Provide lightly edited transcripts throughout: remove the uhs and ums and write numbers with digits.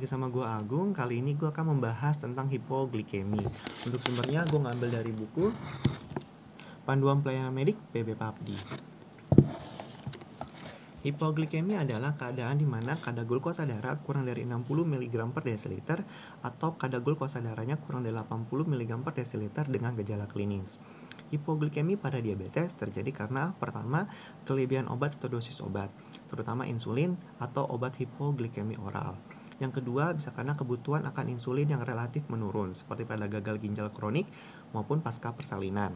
lagi sama gue Agung. Kali ini gue akan membahas tentang hipoglikemi. Untuk sumbernya gue ngambil dari buku Panduan Pelayanan Medik PB Papdi. Hipoglikemi adalah keadaan di mana kadar glukosa darah kurang dari 60 mg per desiliter atau kadar glukosa darahnya kurang dari 80 mg per desiliter dengan gejala klinis. Hipoglikemi pada diabetes terjadi karena pertama, kelebihan obat atau dosis obat, terutama insulin atau obat hipoglikemi oral. Yang kedua, bisa karena kebutuhan akan insulin yang relatif menurun, seperti pada gagal ginjal kronik maupun pasca persalinan.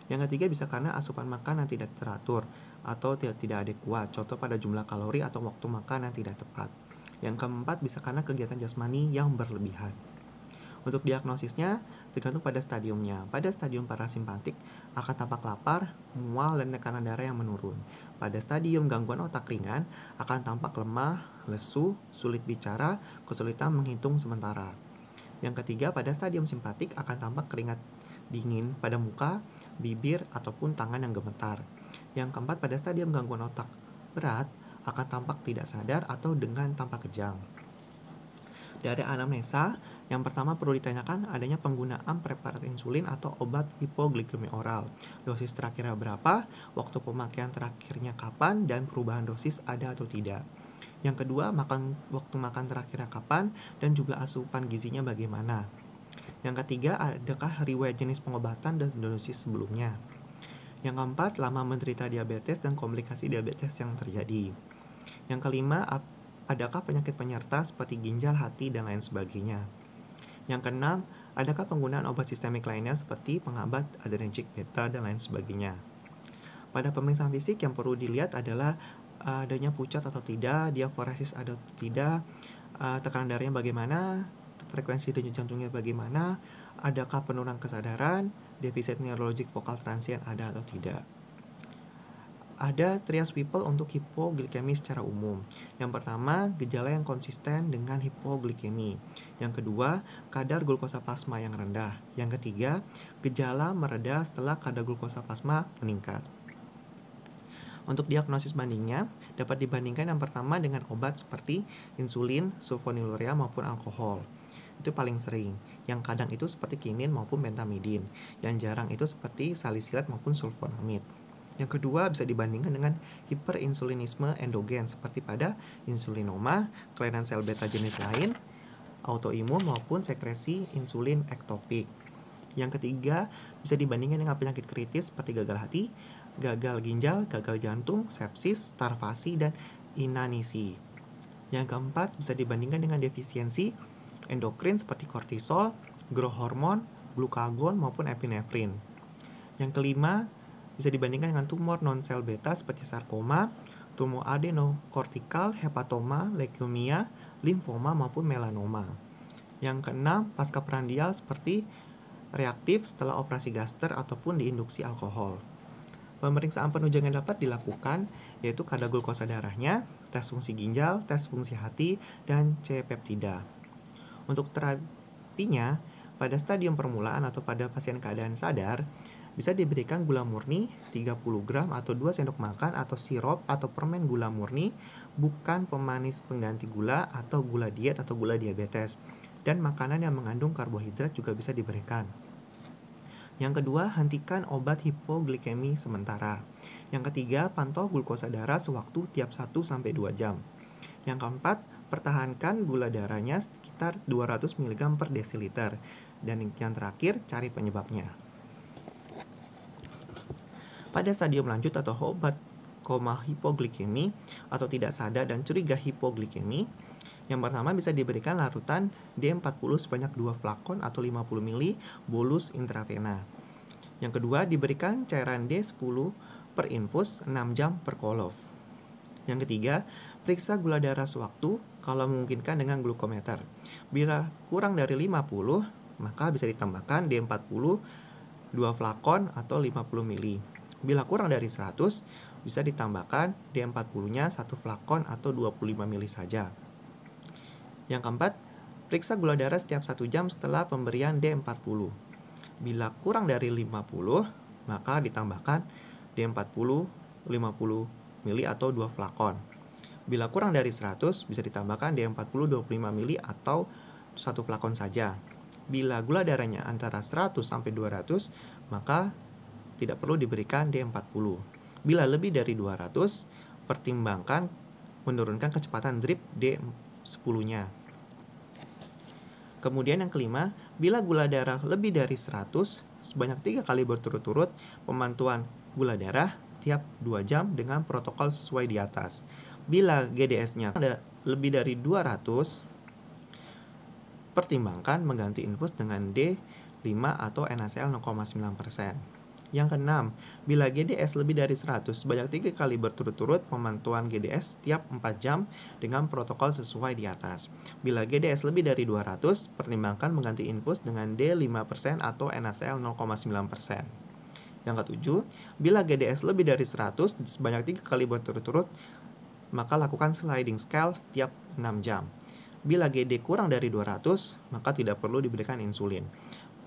Yang ketiga, bisa karena asupan makanan tidak teratur atau tidak adekuat, contoh pada jumlah kalori atau waktu makan yang tidak tepat. Yang keempat, bisa karena kegiatan jasmani yang berlebihan. Untuk diagnosisnya, tergantung pada stadiumnya. Pada stadium parasimpatik akan tampak lapar, mual, dan tekanan darah yang menurun. Pada stadium gangguan otak ringan akan tampak lemah, lesu, sulit bicara, kesulitan menghitung sementara. Yang ketiga, pada stadium simpatik akan tampak keringat dingin pada muka, bibir, ataupun tangan yang gemetar. Yang keempat, pada stadium gangguan otak berat akan tampak tidak sadar atau dengan tampak kejang. Dari anamnesa, yang pertama perlu ditanyakan adanya penggunaan preparat insulin atau obat hipoglikemi oral. Dosis terakhirnya berapa, waktu pemakaian terakhirnya kapan, dan perubahan dosis ada atau tidak. Yang kedua, waktu makan terakhirnya kapan, dan jumlah asupan gizinya bagaimana. Yang ketiga, adakah riwayat jenis pengobatan dan dosis sebelumnya. Yang keempat, lama menderita diabetes dan komplikasi diabetes yang terjadi. Yang kelima, adakah penyakit penyerta seperti ginjal, hati, dan lain sebagainya. Yang keenam, adakah penggunaan obat sistemik lainnya seperti penghambat adrenergic beta dan lain sebagainya. Pada pemeriksaan fisik yang perlu dilihat adalah adanya pucat atau tidak, diaforesis ada atau tidak, tekanan darahnya bagaimana, frekuensi denyut jantungnya bagaimana, adakah penurunan kesadaran, defisit neurologik vokal transient ada atau tidak. Ada trias people untuk hipoglikemi secara umum. Yang pertama, gejala yang konsisten dengan hipoglikemi. Yang kedua, kadar glukosa plasma yang rendah. Yang ketiga, gejala mereda setelah kadar glukosa plasma meningkat. Untuk diagnosis bandingnya, dapat dibandingkan yang pertama dengan obat seperti insulin, sulfonylurea maupun alkohol. Itu paling sering. Yang kadang itu seperti kinin maupun pentamidin. Yang jarang itu seperti salisilat maupun sulfonamid. Yang kedua, bisa dibandingkan dengan hiperinsulinisme endogen seperti pada insulinoma, kelainan sel beta jenis lain, autoimun maupun sekresi insulin ektopik. Yang ketiga, bisa dibandingkan dengan penyakit kritis seperti gagal hati, gagal ginjal, gagal jantung, sepsis, starvasi, dan inanisi. Yang keempat, bisa dibandingkan dengan defisiensi endokrin seperti kortisol, growth hormone, glukagon, maupun epinefrin. Yang kelima, bisa dibandingkan dengan tumor non-sel beta seperti sarkoma, tumor adenokortikal, hepatoma, leukemia, limfoma, maupun melanoma. Yang keenam, paskaprandial seperti reaktif setelah operasi gaster ataupun diinduksi alkohol. Pemeriksaan penunjang yang dapat dilakukan yaitu kadar glukosa darahnya, tes fungsi ginjal, tes fungsi hati, dan C-peptida. Untuk terapinya, pada stadium permulaan atau pada pasien keadaan sadar, bisa diberikan gula murni 30 gram atau 2 sendok makan atau sirup atau permen gula murni, bukan pemanis pengganti gula atau gula diet atau gula diabetes. Dan makanan yang mengandung karbohidrat juga bisa diberikan. Yang kedua, hentikan obat hipoglikemi sementara. Yang ketiga, pantau glukosa darah sewaktu tiap 1-2 jam. Yang keempat, pertahankan gula darahnya sekitar 200 mg per desiliter. Dan yang terakhir, cari penyebabnya. Pada stadium lanjut atau obat hipoglikemi atau tidak sadar dan curiga hipoglikemi, yang pertama bisa diberikan larutan D40 sebanyak 2 flakon atau 50 ml bolus intravena. Yang kedua, diberikan cairan D10 per infus 6 jam per kolof. Yang ketiga, periksa gula darah sewaktu kalau memungkinkan dengan glukometer. Bila kurang dari 50, maka bisa ditambahkan D40 2 flakon atau 50 ml. Bila kurang dari 100, bisa ditambahkan D40-nya 1 flakon atau 25 ml saja. Yang keempat, periksa gula darah setiap 1 jam setelah pemberian D40. Bila kurang dari 50, maka ditambahkan D40 50 ml atau 2 flakon. Bila kurang dari 100, bisa ditambahkan D40 25 ml atau 1 flakon saja. Bila gula darahnya antara 100 sampai 200, maka tidak perlu diberikan D40. Bila lebih dari 200, pertimbangkan menurunkan kecepatan drip D10-nya. Kemudian yang kelima, bila gula darah lebih dari 100, sebanyak 3 kali berturut-turut pemantauan gula darah tiap 2 jam dengan protokol sesuai di atas. Bila GDS-nya ada lebih dari 200, pertimbangkan mengganti infus dengan D5 atau NaCl 0,9%. Yang keenam, bila GDS lebih dari 100, sebanyak 3 kali berturut-turut pemantauan GDS tiap 4 jam dengan protokol sesuai di atas. Bila GDS lebih dari 200, pertimbangkan mengganti infus dengan D5% atau NaCl 0,9%. Yang ketujuh, bila GDS lebih dari 100, sebanyak 3 kali berturut-turut, maka lakukan sliding scale tiap 6 jam. Bila GD kurang dari 200, maka tidak perlu diberikan insulin.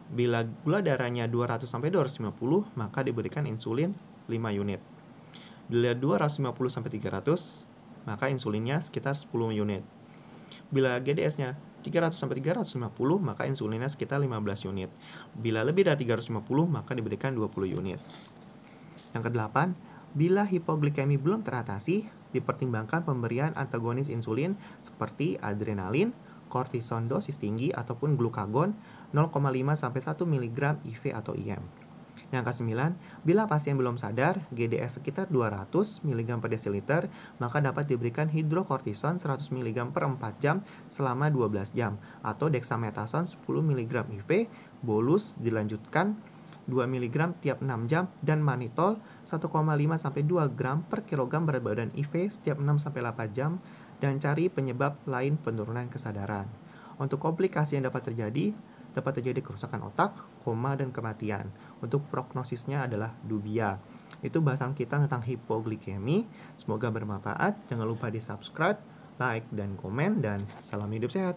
Bila gula darahnya 200-250, maka diberikan insulin 5 unit. Bila 250-300, maka insulinnya sekitar 10 unit. Bila GDS-nya 300-350, maka insulinnya sekitar 15 unit. Bila lebih dari 350, maka diberikan 20 unit. Yang kedelapan, bila hipoglikemi belum teratasi, dipertimbangkan pemberian antagonis insulin seperti adrenalin, kortison dosis tinggi ataupun glukagon 0,5-1 mg IV atau IM. Yang kesembilan, bila pasien belum sadar, GDS sekitar 200 mg per desiliter, maka dapat diberikan hidrokortison 100 mg per 4 jam selama 12 jam atau dexamethasone 10 mg IV, bolus dilanjutkan 2 mg tiap 6 jam, dan manitol 1,5-2 gram per kilogram berat badan IV setiap 6-8 jam, dan cari penyebab lain penurunan kesadaran. Untuk komplikasi yang dapat terjadi kerusakan otak, koma, dan kematian. Untuk prognosisnya adalah dubia. Itu bahasan kita tentang hipoglikemi. Semoga bermanfaat. Jangan lupa di subscribe, like, dan komen, dan salam hidup sehat.